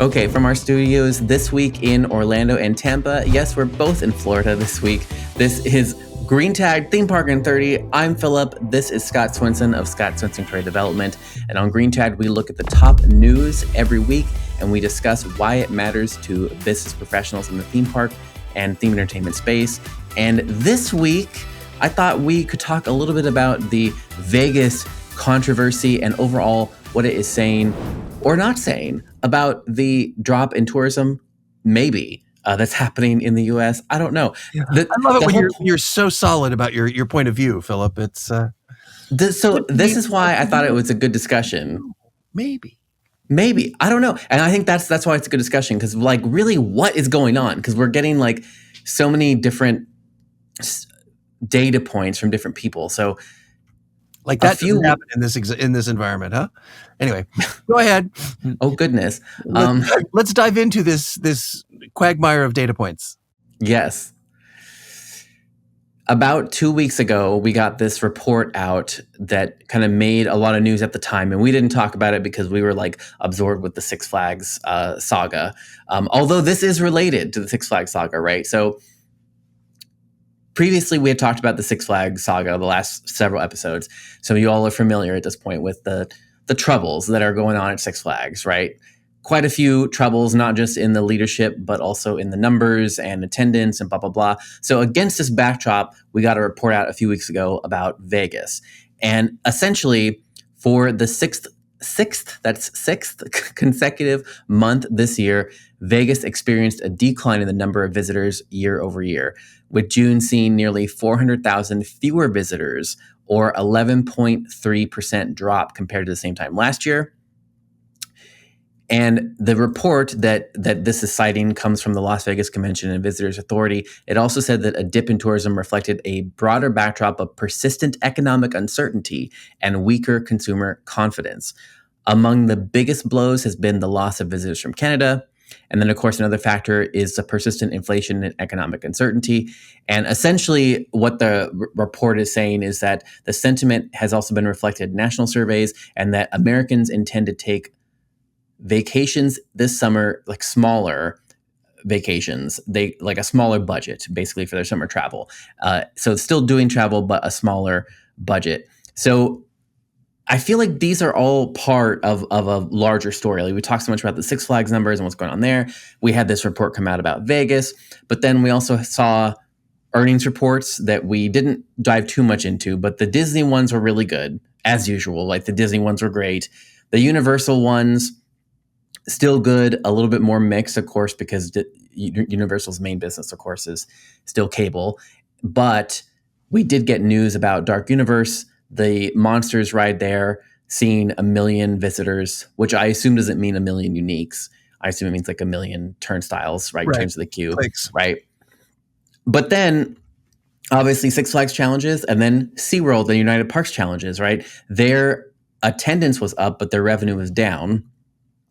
Okay, from our studios this week in Orlando and Tampa. Yes, we're both in Florida this week. This is Green Tag Theme Park in 30. I'm Philip. This is Scott Swinson of Scott Swinson Creative Development. And on Green Tag, we look at the top news every week and we discuss why it matters to business professionals in the theme park and theme entertainment space. And this week, I thought we could talk a little bit about the Vegas controversy and overall what it is saying or not saying about the drop in tourism, maybe, that's happening in the U.S. I don't know. Yeah. I love it when you're so solid about your point of view, Philip. It's this is why I thought it was a good discussion. Maybe. I don't know, and I think that's why it's a good discussion, because like really, what is going on? Because we're getting like so many different data points from different people. So. Like that doesn't happen in this environment, huh? Anyway, go ahead. Oh goodness. Let's dive into this quagmire of data points. Yes. About 2 weeks ago, we got this report out that kind of made a lot of news at the time, and we didn't talk about it because we were like absorbed with the Six Flags saga. Although this is related to the Six Flags saga, right? So previously, we had talked about the Six Flags saga the last several episodes. So you all are familiar at this point with the troubles that are going on at Six Flags, right? Quite a few troubles, not just in the leadership, but also in the numbers and attendance and blah, blah, blah. So against this backdrop, we got a report out a few weeks ago about Vegas. And essentially, for the sixth consecutive month this year, Vegas experienced a decline in the number of visitors year over year, with June seeing nearly 400,000 fewer visitors, or 11.3% drop compared to the same time last year. And the report that this is citing comes from the Las Vegas Convention and Visitors Authority. It also said that a dip in tourism reflected a broader backdrop of persistent economic uncertainty and weaker consumer confidence. Among the biggest blows has been the loss of visitors from Canada. And then, of course, another factor is the persistent inflation and economic uncertainty. And essentially, what the report is saying is that the sentiment has also been reflected in national surveys, and that Americans intend to take vacations this summer, like smaller vacations, they like a smaller budget basically for their summer travel. So still doing travel, but a smaller budget. So I feel like these are all part of a larger story. Like we talked so much about the Six Flags numbers and what's going on there. We had this report come out about Vegas, but then we also saw earnings reports that we didn't dive too much into, but the Disney ones were really good, as usual. Like the Disney ones were great. The Universal ones, still good, a little bit more mixed, of course, because Universal's main business, of course, is still cable. But we did get news about Dark Universe, the Monsters ride there, seeing 1 million visitors, which I assume doesn't mean 1 million uniques. I assume it means like 1 million turnstiles, right? In terms of the queue, right? But then, obviously, Six Flags challenges, and then SeaWorld, the United Parks challenges, right? Their attendance was up, but their revenue was down.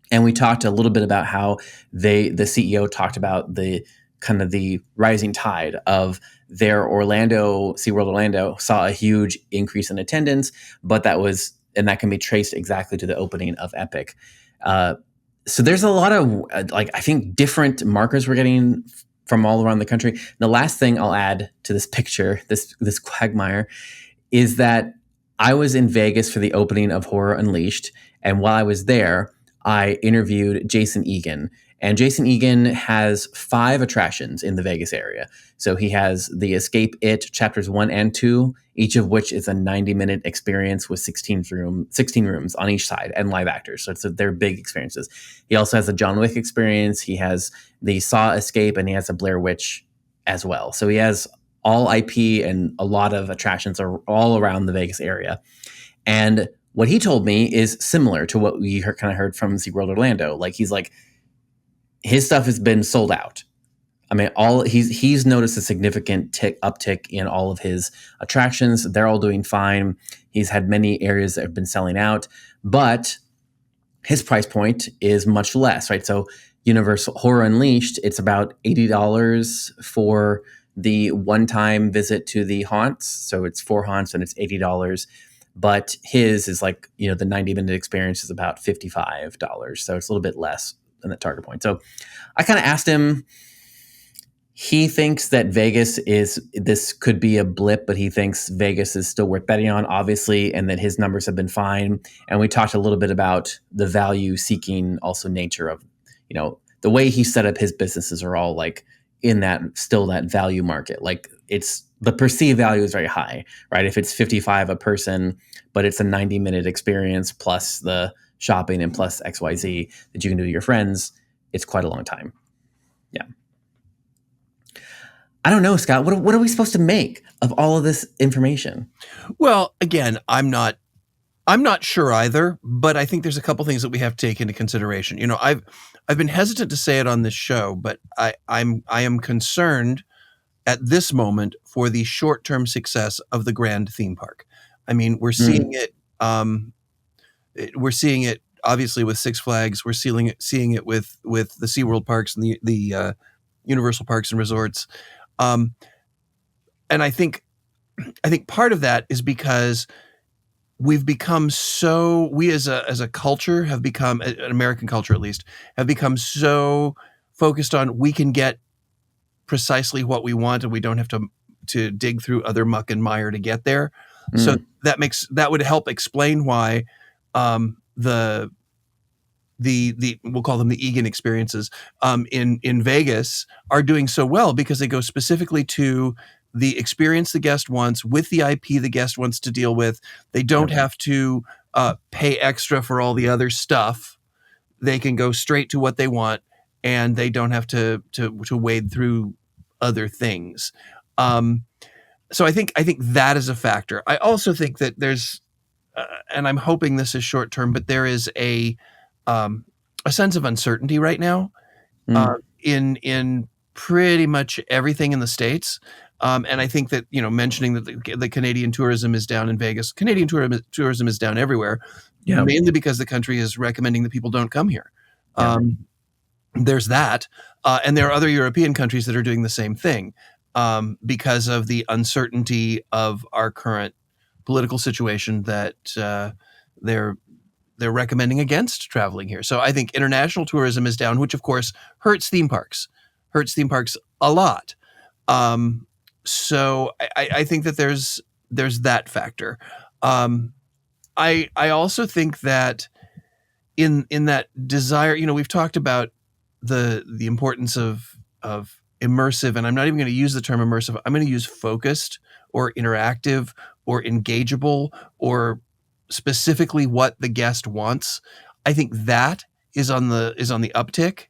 And we talked a little bit about how the CEO talked about the kind of the rising tide of their SeaWorld Orlando saw a huge increase in attendance, but that can be traced exactly to the opening of Epic. So there's a lot of I think different markers we're getting from all around the country. The last thing I'll add to this picture, this quagmire, is that I was in Vegas for the opening of Horror Unleashed, and while I was there, I interviewed Jason Egan. And Jason Egan has 5 attractions in the Vegas area. So he has the Escape It Chapters 1 and 2, each of which is a 90-minute experience with 16 rooms on each side and live actors. So they're big experiences. He also has the John Wick experience. He has the Saw Escape, and he has a Blair Witch as well. So he has all IP and a lot of attractions are all around the Vegas area. And what he told me is similar to what we kind of heard from SeaWorld Orlando. Like he's like, his stuff has been sold out. I mean, he's noticed a significant uptick in all of his attractions. They're all doing fine. He's had many areas that have been selling out, but his price point is much less, right? So Universal Horror Unleashed, it's about $80 for the one-time visit to the haunts. So it's 4 haunts and it's $80. But his is like, the 90-minute experience is about $55. So it's a little bit less target point. So I kind of asked him. He thinks that this could be a blip, but he thinks Vegas is still worth betting on, obviously, and that his numbers have been fine. And we talked a little bit about the value seeking also nature of, the way he set up his businesses are all like in that value market. Like it's the perceived value is very high, right? If it's 55 a person, but it's a 90-minute experience plus the shopping and plus XYZ that you can do to your friends, it's quite a long time. Yeah. I don't know, Scott. What are we supposed to make of all of this information? Well, again, I'm not sure either, but I think there's a couple things that we have to take into consideration. I've been hesitant to say it on this show, but I am concerned at this moment for the short-term success of the Grand theme park. I mean, we're seeing it. We're seeing it obviously with Six Flags. We're seeing it with the SeaWorld parks and the Universal Parks and Resorts. And I think part of that is because we've become we as a culture have become, an American culture at least, have become so focused on we can get precisely what we want and we don't have to dig through other muck and mire to get there. So that would help explain why the we'll call them the Egan experiences in Vegas are doing so well, because they go specifically to the experience the guest wants with the IP the guest wants to deal with. They don't have to pay extra for all the other stuff. They can go straight to what they want, and they don't have to wade through other things. So I think that is a factor. I also think that there's, and I'm hoping this is short term, but there is a sense of uncertainty right now in pretty much everything in the States. And I think that, mentioning that the Canadian tourism is down in Vegas, Canadian tourism is down everywhere, mainly because the country is recommending that people don't come here. There's that. And there are other European countries that are doing the same thing because of the uncertainty of our current political situation, that they're recommending against traveling here. So I think international tourism is down, which of course hurts theme parks a lot. So I think that there's that factor. I also think that in that desire, we've talked about the importance of immersive, and I'm not even going to use the term immersive. I'm going to use focused or interactive or engageable, or specifically what the guest wants. I think that is on the uptick.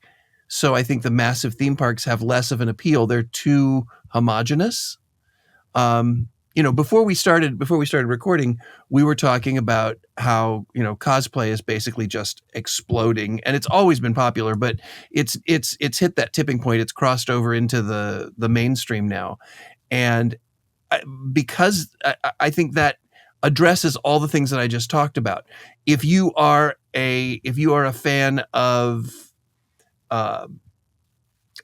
So I think the massive theme parks have less of an appeal. They're too homogenous. Before we started recording, we were talking about how, cosplay is basically just exploding, and it's always been popular, but it's hit that tipping point. It's crossed over into the mainstream now. And because I think that addresses all the things that I just talked about. If you are a fan of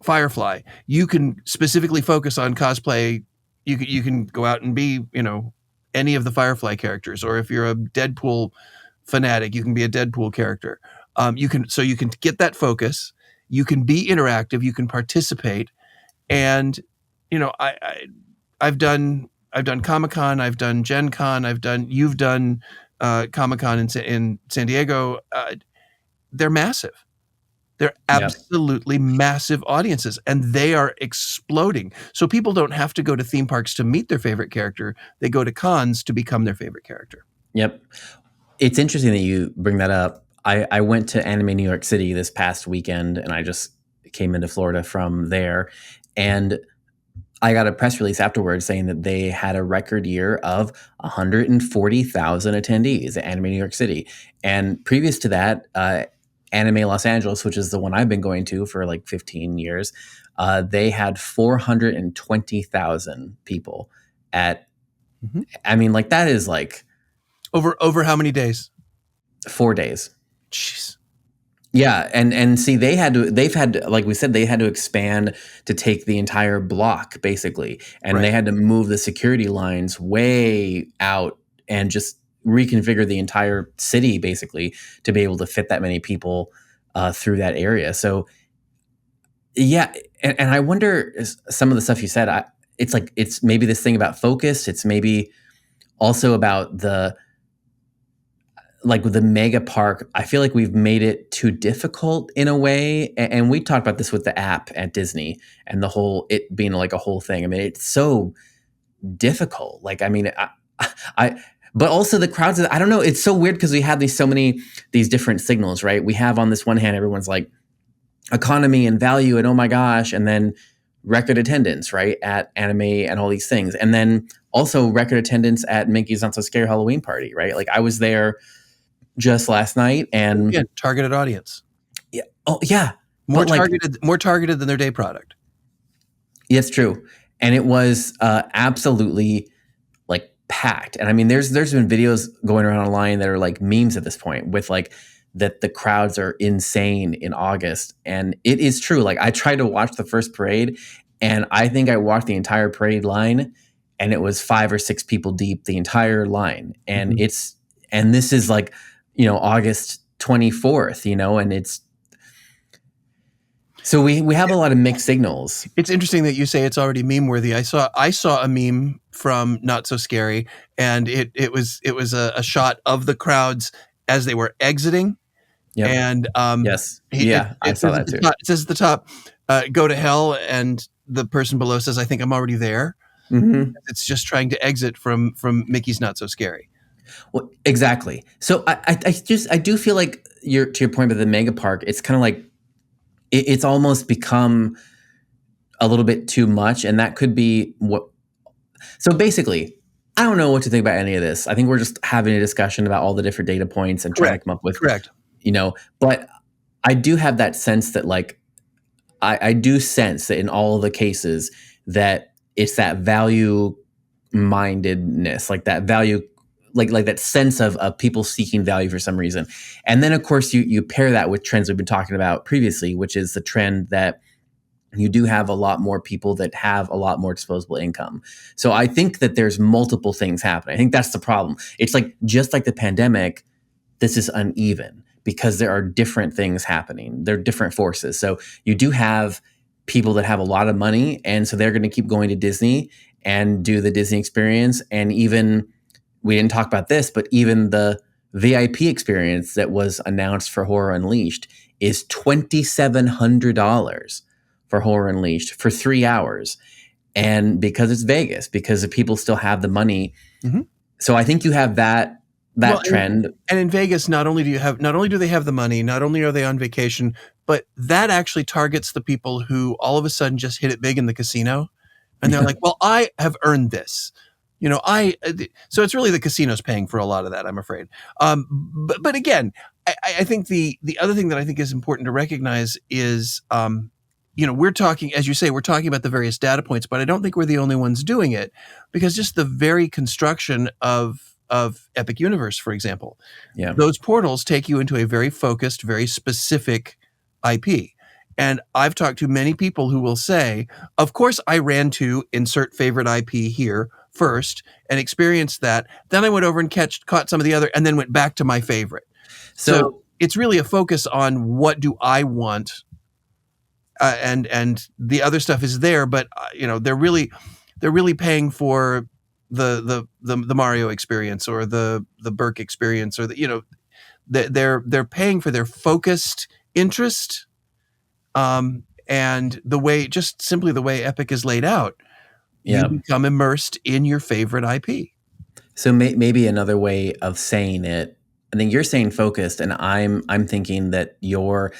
Firefly, you can specifically focus on cosplay. You can go out and be, any of the Firefly characters, or if you're a Deadpool fanatic, you can be a Deadpool character. You can get that focus. You can be interactive. You can participate, and I've done Comic-Con, I've done Gen Con, you've done Comic-Con in San Diego. They're massive. They're absolutely massive audiences, and they are exploding. So people don't have to go to theme parks to meet their favorite character. They go to cons to become their favorite character. Yep. It's interesting that you bring that up. I went to Anime New York City this past weekend, and I just came into Florida from there. And I got a press release afterwards saying that they had a record year of 140,000 attendees at Anime New York City. And previous to that, Anime Los Angeles, which is the one I've been going to for like 15 years, they had 420,000 people at, I mean, like that is like. Over how many days? 4 days. Jeez. Yeah, and see, they've had, like we said, they had to expand to take the entire block basically, and They had to move the security lines way out and just reconfigure the entire city basically to be able to fit that many people through that area. So yeah, and I wonder some of the stuff you said. It's like it's maybe this thing about focus. It's maybe also about the like with the mega park. I feel like we've made it too difficult in a way, and we talked about this with the app at Disney and the whole it being like a whole thing. I mean, it's so difficult. Like, I mean, I but also the crowds. I don't know. It's so weird because we have these different signals, right? We have on this one hand, everyone's like economy and value and oh my gosh, and then record attendance, right, at anime and all these things, and then also record attendance at Mickey's Not So Scary Halloween Party, right? Like I was there just last night, and Again, targeted audience. yeah, oh yeah, More but like targeted than their day product. yeah, it's true, and it was absolutely like packed. And I mean, there's been videos going around online that are like memes at this point with like that the crowds are insane in August. And it is true. Like I tried to watch the first parade and I think I walked the entire parade line and it was 5 or 6 people deep the entire line. And and this is like, August 24th, and it's so we have a lot of mixed signals. It's interesting that you say it's already meme worthy. I saw a meme from Not So Scary, and it was a shot of the crowds as they were exiting. Yep. And yes, I saw that too. It says at the top, "Go to hell," and the person below says, "I think I'm already there." Mm-hmm. It's just trying to exit from Mickey's Not So Scary. Well, exactly. So I do feel like to your point about the mega park, it's kind of like it's almost become a little bit too much, and that could be what. So basically, I don't know what to think about any of this. I think we're just having a discussion about all the different data points and trying to come up with correct. But I do have that sense that like I do sense that in all of the cases that it's that value mindedness, like that value, like that sense of people seeking value for some reason. And then of course you pair that with trends we've been talking about previously, which is the trend that you do have a lot more people that have a lot more disposable income. So I think that there's multiple things happening. I think that's the problem. It's like, just like the pandemic, this is uneven because there are different things happening. There are different forces. So you do have people that have a lot of money, and so they're going to keep going to Disney and do the Disney experience. And even, we didn't talk about this, but even the VIP experience that was announced for Horror Unleashed is $2,700 for Horror Unleashed for 3 hours. And because it's Vegas, because the people still have the money. Mm-hmm. So I think you have that trend. And in Vegas, not only do they have the money, not only are they on vacation, but that actually targets the people who all of a sudden just hit it big in the casino. And they're like, well, I have earned this. So it's really the casinos paying for a lot of that, I'm afraid. But again, I think the other thing that I think is important to recognize is, we're talking, as you say, we're talking about the various data points, but I don't think we're the only ones doing it, because just the very construction of Epic Universe, for example, those portals take you into a very focused, very specific IP. And I've talked to many people who will say, of course, I ran to insert favorite IP here first and experienced that. Then I went over and caught some of the other, and then went back to my favorite. So it's really a focus on what do I want, and the other stuff is there, but they're really paying for the Mario experience or the Burke experience, or they're paying for their focused interest. And simply the way Epic is laid out, you become immersed in your favorite IP. So maybe another way of saying it, I think you're saying focused, and I'm thinking that you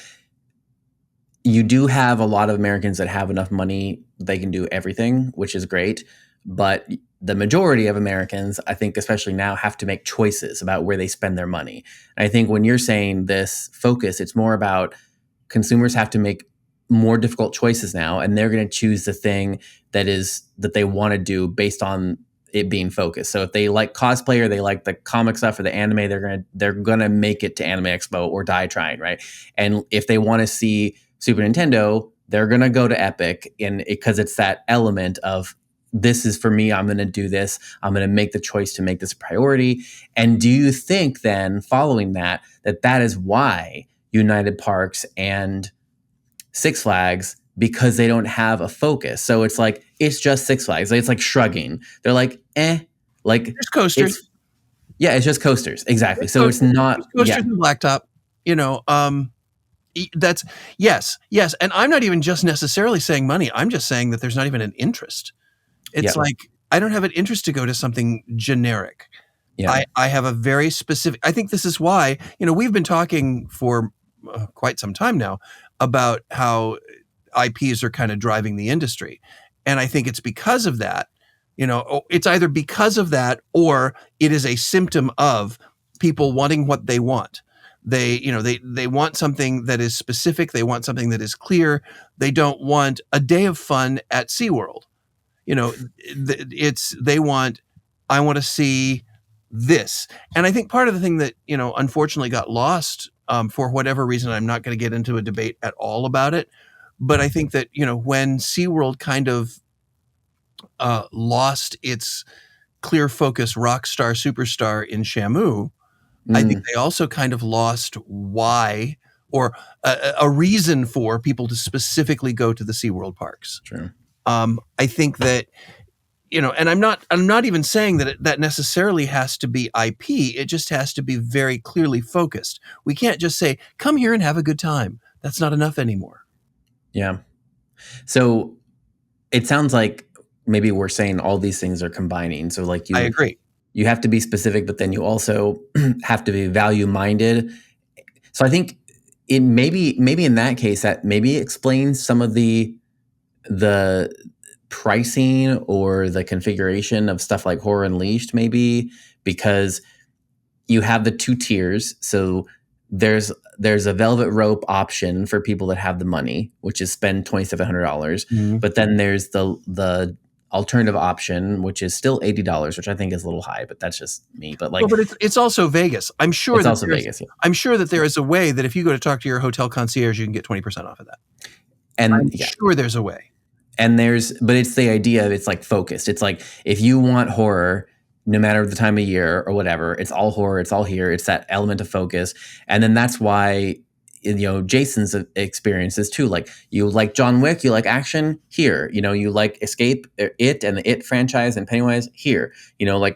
do have a lot of Americans that have enough money they can do everything, which is great. But the majority of Americans, I think, especially now, have to make choices about where they spend their money. And I think when you're saying this focus, it's more about consumers have to make more difficult choices now, and they're going to choose the thing that they want to do based on it being focused. So if they like cosplay or they like the comic stuff or the anime, they're gonna make it to Anime Expo or die trying, right? And if they want to see Super Nintendo, they're gonna go to Epic, and because it's that element of, this is for me, I'm going to do this. I'm going to make the choice to make this a priority. And do you think then, following that is why United Parks and Six Flags because they don't have a focus. So it's like, it's just Six Flags. It's like shrugging. They're like, like There's coasters. It's just coasters. Exactly. There's So coasters. it's not, There's coasters and blacktop. That's yes. And I'm not even just necessarily saying money. I'm just saying that there's not even an interest. It's like, I don't have an interest to go to something generic. Yeah. I have a very specific, I think this is why, we've been talking for quite some time now about how IPs are kind of driving the industry. And I think it's because of that, it's either because of that or it is a symptom of people wanting what they want. They want something that is specific. They want something that is clear. They don't want a day of fun at SeaWorld. I want to see this. And I think part of the thing that, unfortunately got lost for whatever reason, I'm not going to get into a debate at all about it. But I think that, when SeaWorld kind of lost its clear focus rock star superstar in Shamu, I think they also kind of lost why or a reason for people to specifically go to the SeaWorld parks. True. I think that, and I'm not even saying that that necessarily has to be IP. It just has to be very clearly focused. We can't just say, come here and have a good time. That's not enough anymore. Yeah. So it sounds like maybe we're saying all these things are combining. So like I agree. You have to be specific, but then you also have to be value minded. So I think it maybe in that case that maybe explains some of the pricing or the configuration of stuff like Horror Unleashed, maybe because you have the two tiers. So there's a velvet rope option for people that have the money, which is spend $2,700. But then there's the alternative option, which is still $80, which I think is a little high, but that's just me. But like, but it's also Vegas. I'm sure it's also Vegas. Yeah. I'm sure that there is a way that if you go to talk to your hotel concierge, you can get 20% off of that. And I'm sure there's a way. And but it's the idea of it's like focused. It's like if you want horror, no matter the time of year or whatever, it's all horror. It's all here. It's that element of focus, and then that's why Jason's experiences too. Like you like John Wick, you like action here. You like Escape, It, and the It franchise, and Pennywise here.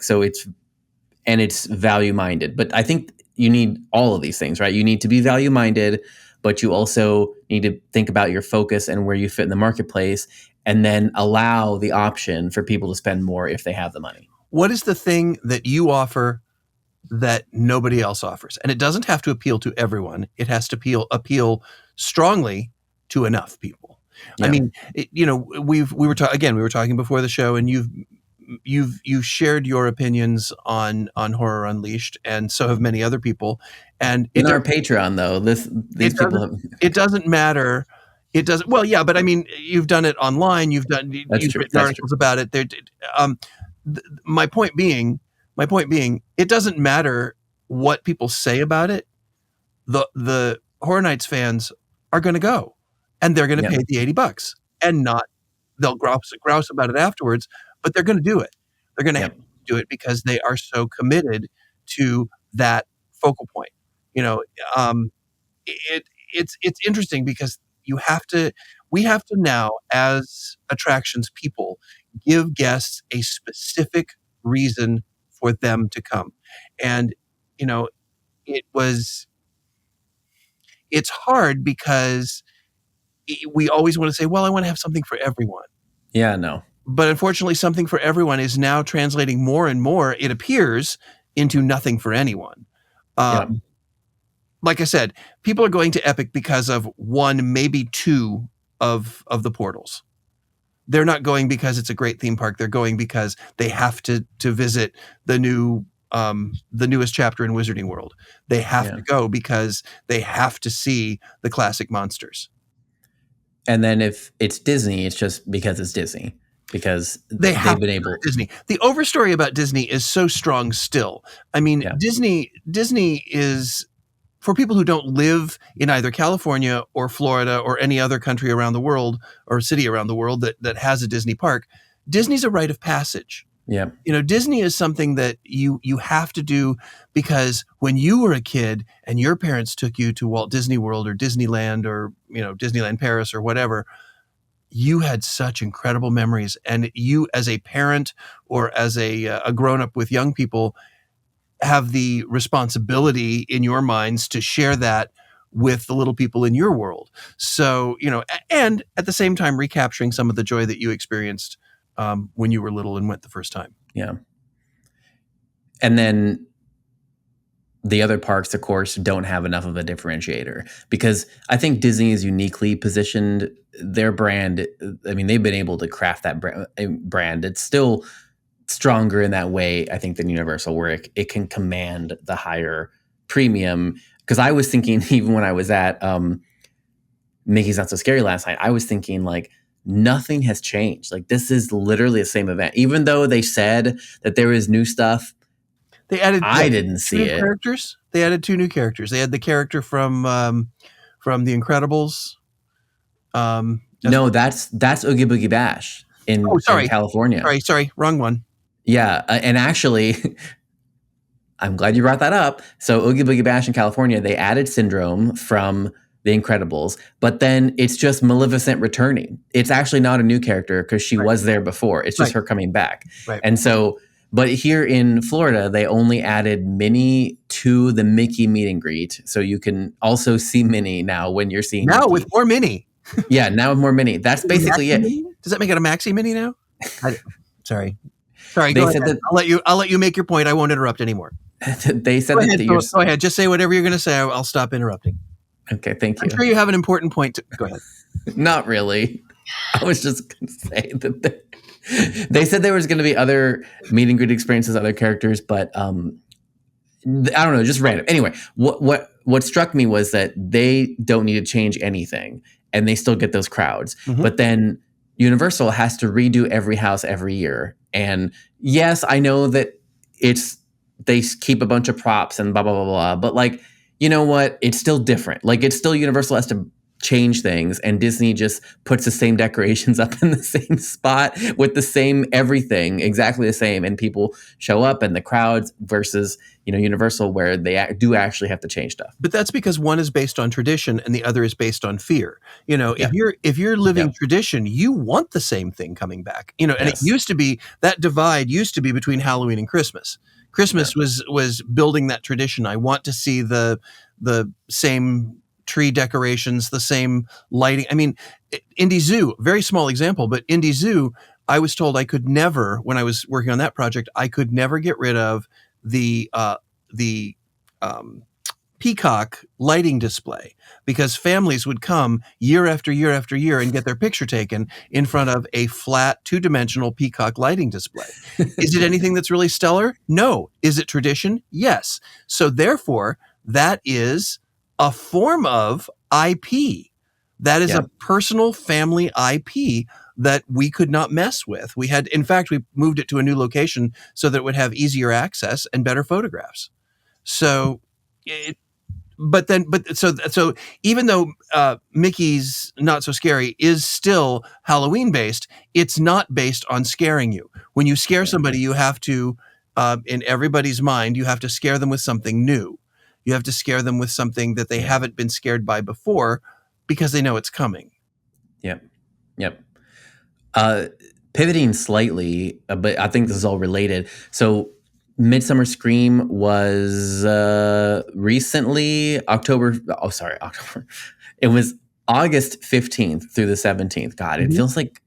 So it's value minded. But I think you need all of these things, right? You need to be value minded, but you also need to think about your focus and where you fit in the marketplace, and then allow the option for people to spend more if they have the money. What is the thing that you offer that nobody else offers? And it doesn't have to appeal to everyone. It has to appeal strongly to enough people. Yeah. I mean, we were talking before the show, and you've shared your opinions on Horror Unleashed, and so have many other people. And in our Patreon, though, these people it doesn't matter. It doesn't. Well, yeah, but I mean, you've done it online. You've written articles about it. My point being, it doesn't matter what people say about it. The Horror Nights fans are going to go, and they're going to pay the $80, and they'll grouse about it afterwards, but they're going to do it. They're going to do it because they are so committed to that focal point. It's interesting because we have to now, as attractions people, give guests a specific reason for them to come. And, it's hard because we always want to say, well, I want to have something for everyone. Yeah, no. But unfortunately, something for everyone is now translating more and more, it appears, into nothing for anyone. Like I said, people are going to Epic because of one, maybe two of the portals. They're not going because it's a great theme park. They're going because they have to visit the newest chapter in Wizarding World. They have to go because they have to see the classic monsters. And then if it's Disney, it's just because it's Disney. Because they've been able. Disney. The overstory about Disney is so strong still. I mean, Disney is, for people who don't live in either California or Florida or any other country around the world or city around the world that has a Disney park, Disney's a rite of passage. Yeah. Disney is something that you have to do because when you were a kid and your parents took you to Walt Disney World or Disneyland or, Disneyland Paris or whatever, you had such incredible memories. And you as a parent or as a grown-up with young people have the responsibility in your minds to share that with the little people in your world. So, and at the same time, recapturing some of the joy that you experienced when you were little and went the first time. Yeah. And then the other parks, of course, don't have enough of a differentiator because I think Disney is uniquely positioned. Their brand, I mean, they've been able to craft that brand. It's still stronger in that way, I think, than Universal, where it can command the higher premium. Because I was thinking, even when I was at Mickey's Not So Scary last night, I was thinking like, nothing has changed. Like, this is literally the same event. Even though they said that there is new stuff, they added. I didn't see it. Characters. They added 2 new characters. They had the character from The Incredibles. No, that's Oogie Boogie Bash in California. Sorry, wrong one. Yeah, and actually, I'm glad you brought that up. So Oogie Boogie Bash in California, they added Syndrome from The Incredibles, but then it's just Maleficent returning. It's actually not a new character because she was there before. It's just her coming back. Right. And so, but here in Florida, they only added Minnie to the Mickey meet and greet. So you can also see Minnie now when you're seeing now Mickey. with more Minnie. Yeah, now with more Minnie. That's basically it. Minnie? Does that make it a Maxi Minnie now? Sorry. They go said ahead. that I'll let you make your point. I won't interrupt anymore. they said Go ahead. Just say whatever you're going to say. I'll stop interrupting. Okay, thank you. I'm sure you have an important point. Go ahead. Not really. I was just going to say that they said there was going to be other meet and greet experiences, other characters, but I don't know, just random. Anyway, what struck me was that they don't need to change anything, and they still get those crowds. Mm-hmm. But then Universal has to redo every house every year. And yes, I know that they keep a bunch of props and blah, blah, blah, blah. But like, you know what? It's still different. Like, it's still Universal has to change things, and Disney just puts the same decorations up in the same spot with the same everything, exactly the same. And people show up and the crowds versus, Universal, where they do actually have to change stuff. But that's because one is based on tradition and the other is based on fear. If you're living tradition, you want the same thing coming back. And it used to be, that divide used to be between Halloween and Christmas. Christmas was building that tradition. I want to see the same tree decorations, the same lighting. I mean, Indy Zoo, very small example, but Indy Zoo, I was told I could never, when I was working on that project, I could never get rid of the peacock lighting display, because families would come year after year after year and get their picture taken in front of a flat 2-dimensional peacock lighting display. Is it anything that's really stellar? No. Is it tradition? Yes. So therefore, that is a form of IP. That is a personal family IP that we could not mess with. We moved it to a new location so that it would have easier access and better photographs. So, so even though Mickey's Not So Scary is still Halloween based, it's not based on scaring you. When you scare somebody, you have to, in everybody's mind, you have to scare them with something new. You have to scare them with something that they haven't been scared by before because they know it's coming. Yep. Pivoting slightly, but I think this is all related. So Midsummer Scream was recently October. It was August 15th through the 17th. God, it feels like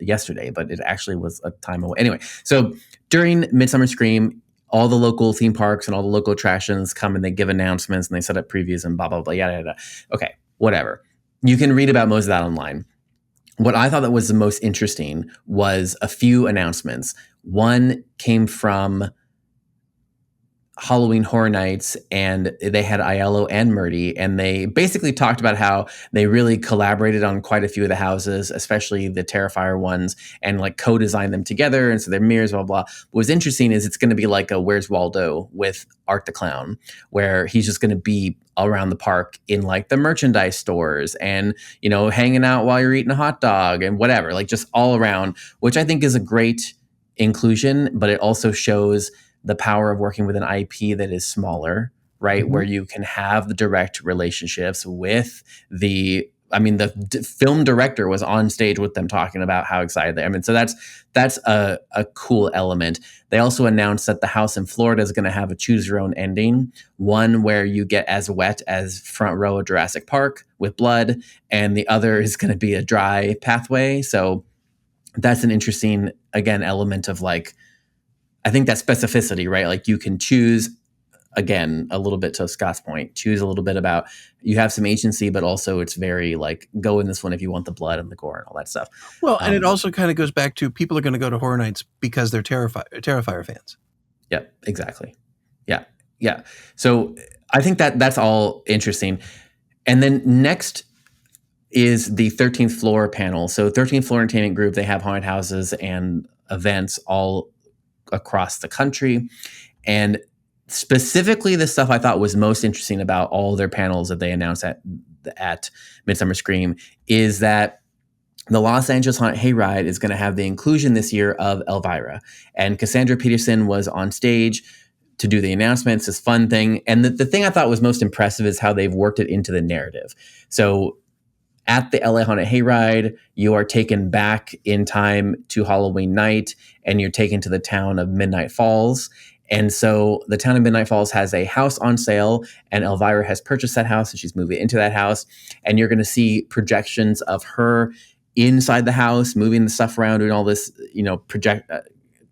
yesterday, but it actually was a time away. Anyway, so during Midsummer Scream, all the local theme parks and all the local attractions come and they give announcements and they set up previews and blah, blah, blah, yada, yada. Okay, whatever. You can read about most of that online. What I thought that was the most interesting was a few announcements. One came from Halloween Horror Nights, and they had Aiello and Murdy, and they basically talked about how they really collaborated on quite a few of the houses, especially the Terrifier ones, and like co-designed them together, and so they're mirrors, blah, blah. What's interesting is it's going to be like a Where's Waldo with Art the Clown, where he's just going to be around the park in like the merchandise stores and, hanging out while you're eating a hot dog and whatever, like just all around, which I think is a great inclusion, but it also shows the power of working with an IP that is smaller, right? Where you can have the direct relationships with the. I mean, the film director was on stage with them talking about how excited they are. I mean, so that's a cool element. They also announced that the house in Florida is going to have a choose your own ending, one where you get as wet as front row of Jurassic Park with blood, and the other is going to be a dry pathway. So that's an interesting, again, element of like, I think that specificity, right? Like you can choose, again, a little bit to Scott's point, choose a little bit about, you have some agency, but also it's very like, go in this one if you want the blood and the gore and all that stuff. Well, and it also kind of goes back to people are going to go to Horror Nights because they're Terrifier fans. Yeah, exactly. Yeah. Yeah. So I think that's all interesting. And then next is the 13th floor panel. So 13th floor entertainment group, they have haunted houses and events all across the country. And specifically the stuff I thought was most interesting about all their panels that they announced at Midsummer Scream is that the Los Angeles Haunted Hayride is going to have the inclusion this year of Elvira. And Cassandra Peterson was on stage to do the announcements, this fun thing. And the thing I thought was most impressive is how they've worked it into the narrative. So at the LA Haunted Hayride, you are taken back in time to Halloween night, and you're taken to the town of Midnight Falls. And so the town of Midnight Falls has a house on sale, and Elvira has purchased that house, and she's moving into that house. And you're going to see projections of her inside the house, moving the stuff around, doing all this,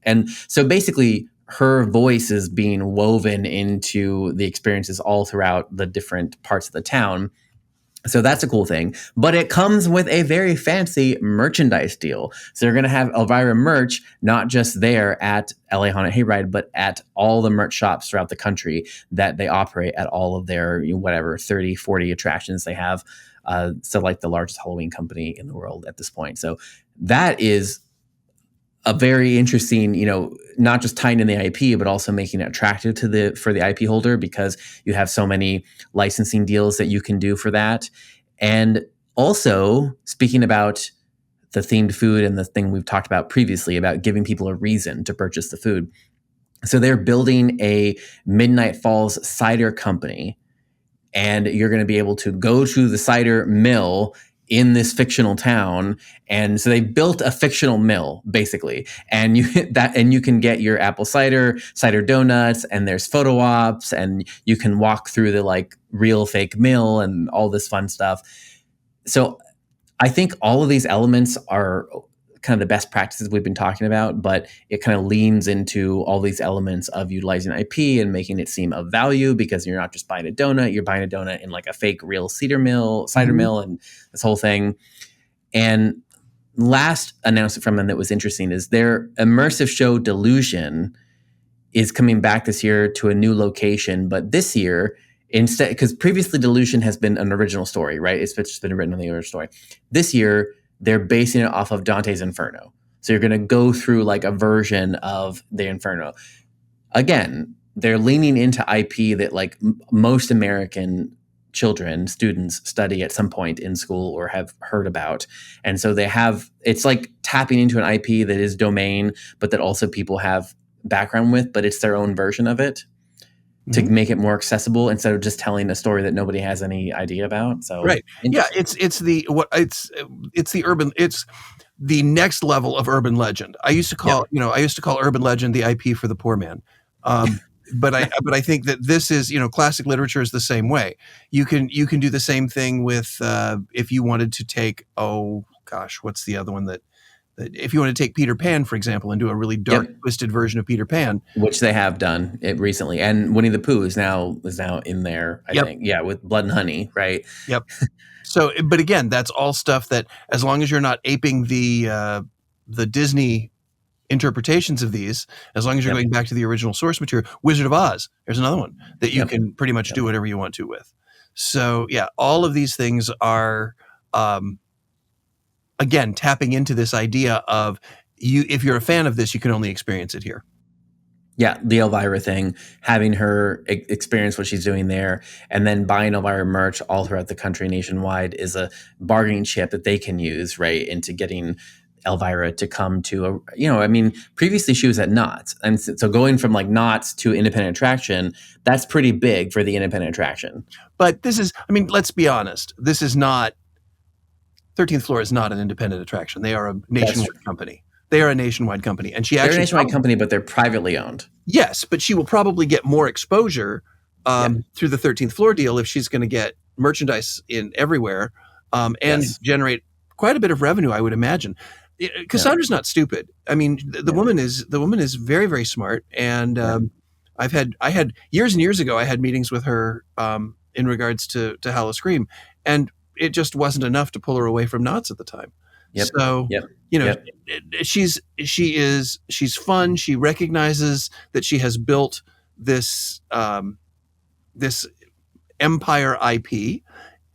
and so basically her voice is being woven into the experiences all throughout the different parts of the town. So that's a cool thing, but it comes with a very fancy merchandise deal. So you're going to have Elvira merch, not just there at LA Haunted Hayride, but at all the merch shops throughout the country that they operate at all of their, 30, 40 attractions they have. So like the largest Halloween company in the world at this point. So that is a very interesting, not just tying in the IP, but also making it attractive for the IP holder, because you have so many licensing deals that you can do for that. And also speaking about the themed food and the thing we've talked about previously about giving people a reason to purchase the food. So they're building a Midnight Falls cider company, and you're going to be able to go to the cider mill in this fictional town. And so they built a fictional mill basically. And you can get your apple cider donuts, and there's photo ops, and you can walk through the like real fake mill and all this fun stuff. So I think all of these elements are kind of the best practices we've been talking about, but it kind of leans into all these elements of utilizing IP and making it seem of value, because you're not just buying a donut, you're buying a donut in like a fake real cider mill, and this whole thing. And last announcement from them that was interesting is their immersive show Delusion is coming back this year to a new location, but this year, instead, because previously Delusion has been an original story, right? It's just been written on the original story. This year, they're basing it off of Dante's Inferno. So you're going to go through like a version of the Inferno. Again, they're leaning into IP that like most American students study at some point in school or have heard about. And so it's like tapping into an IP that is domain, but that also people have background with, but it's their own version of it. To make it more accessible instead of just telling a story that nobody has any idea about. So right, yeah, it's the next level of urban legend. I used to call urban legend the IP for the poor man. But I think that this is, classic literature is the same way. You can do the same thing with if you wanted to take what's the other one that if you want to take Peter Pan, for example, and do a really dark, twisted version of Peter Pan, which they have done it recently, and Winnie the Pooh is now in there, I think, with Blood and Honey, right? Yep. So, but again, that's all stuff that, as long as you're not aping the Disney interpretations of these, as long as you're going back to the original source material, Wizard of Oz, there's another one that you can pretty much do whatever you want to with. So, yeah, all of these things are. Again, tapping into this idea of if you're a fan of this, you can only experience it here. Yeah, the Elvira thing, having her experience what she's doing there, and then buying Elvira merch all throughout the country nationwide is a bargaining chip that they can use, right, into getting Elvira to come to I mean, previously she was at Knott's, and so going from like Knott's to independent attraction, that's pretty big for the independent attraction. But this is, I mean, let's be honest. This is not, 13th Floor is not an independent attraction. They are a nationwide company. They are a nationwide company. And they're a nationwide company, but they're privately owned. Yes, but she will probably get more exposure through the 13th Floor deal if she's going to get merchandise in everywhere and generate quite a bit of revenue, I would imagine. Cassandra's not stupid. I mean, the woman is very, very smart. And I had years and years ago, I had meetings with her in regards to Howl-O-Scream, and it just wasn't enough to pull her away from Knott's at the time. So, she's fun. She recognizes that she has built this this empire IP,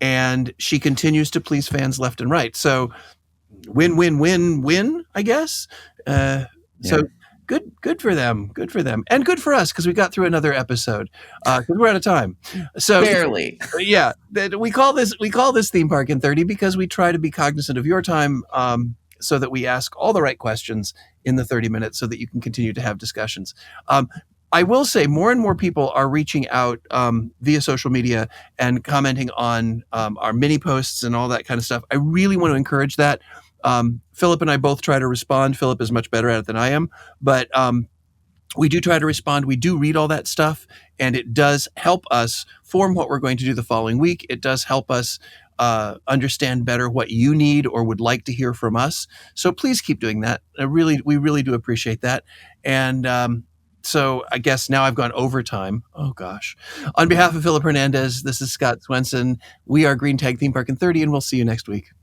and she continues to please fans left and right. So win, win, win, win, I guess. So good for them. Good for them. And good for us, because we got through another episode. We're out of time. So barely. Yeah. We call this Theme Park in 30 because we try to be cognizant of your time, so that we ask all the right questions in the 30 minutes so that you can continue to have discussions. I will say more and more people are reaching out via social media and commenting on our mini posts and all that kind of stuff. I really want to encourage that. Philip and I both try to respond. Philip is much better at it than I am, but we do try to respond. We do read all that stuff, and it does help us form what we're going to do the following week. It does help us understand better what you need or would like to hear from us. So please keep doing that. We really do appreciate that. And so I guess now I've gone overtime. Oh gosh. On behalf of Philip Hernandez, this is Scott Swenson. We are Green Tag Theme Park in 30, and we'll see you next week.